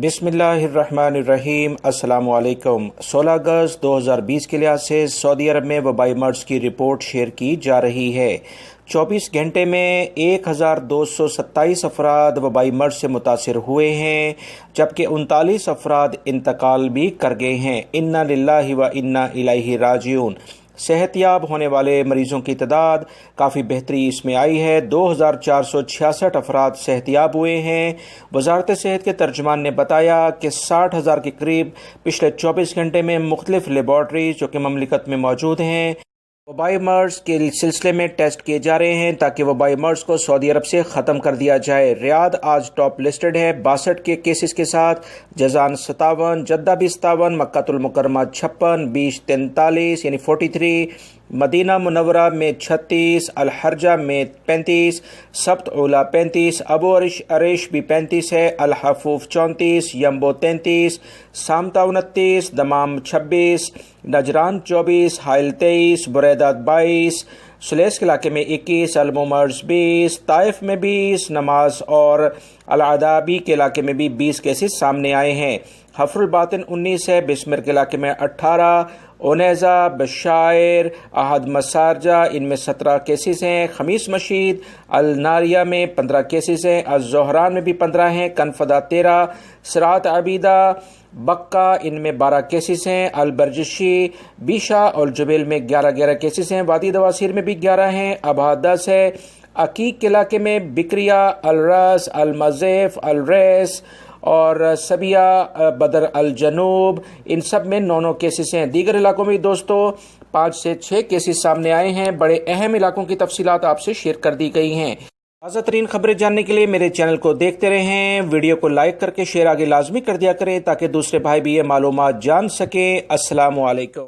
بسم اللہ الرحمن الرحیم۔ السلام علیکم۔ 16 اگست 2020 کے لحاظ سے سعودی عرب میں وبائی مرض کی رپورٹ شیئر کی جا رہی ہے۔ 24 گھنٹے میں 1227 افراد وبائی مرض سے متاثر ہوئے ہیں، جبکہ 39 افراد انتقال بھی کر گئے ہیں۔ انا للہ و انا الیہ راجعون۔ صحت یاب ہونے والے مریضوں کی تعداد کافی بہتری اس میں آئی ہے۔ 2466 افراد صحت یاب ہوئے ہیں۔ وزارت صحت کے ترجمان نے بتایا کہ 60,000 کے قریب پچھلے 24 گھنٹے میں مختلف لیبارٹریز جو کہ مملکت میں موجود ہیں وبائی مرض کے سلسلے میں ٹیسٹ کیے جا رہے ہیں تاکہ وبائی مرض کو سعودی عرب سے ختم کر دیا جائے۔ ریاض آج ٹاپ لسٹڈ ہے 62 کے کیسز کے ساتھ، جازان 57، جدہ بھی 57، مکہ المکرمہ 56، بیش 43 یعنی 43، مدینہ منورہ میں 36، الحرجہ میں 35، سبت اولا 35، ابو عریش بھی 35 ہے، الحفوف 34، یمبو 33، سامتا 29، دمام 26، نجران 24، حائل 23، بریدہ 22، سلیس کے علاقے میں 21، المومرز 20، طائف میں 20، نماز اور العدابی کے علاقے میں بھی 20 کیسز سامنے آئے ہیں۔ حفر الباطن 19 ہے، بسمر کے علاقے میں 18، اونیزہ، بشائر، احد مسارجہ ان میں 17 کیسز ہیں، خمیس مشید الناریہ میں 15 کیسز ہیں، الزہران میں بھی 15 ہیں، کنفدہ 13، سرات عبیدہ بقہ ان میں 12 کیسز ہیں، البرجشی، بیشا اور جبیل میں 11 کیسز ہیں، وادی دواسیر میں بھی 11 ہیں، ابہا 10 ہے، عقیق کے علاقے میں بکریا، الرس، المزیف، الریس اور سبیہ، بدر الجنوب ان سب میں 9 کیسز ہیں۔ دیگر علاقوں میں دوستو 5 سے 6 کیسز سامنے آئے ہیں۔ بڑے اہم علاقوں کی تفصیلات آپ سے شیئر کر دی گئی ہیں۔ تازہ ترین خبریں جاننے کے لیے میرے چینل کو دیکھتے رہیں، ویڈیو کو لائک کر کے شیئر آگے لازمی کر دیا کریں تاکہ دوسرے بھائی بھی یہ معلومات جان سکیں۔ السلام علیکم۔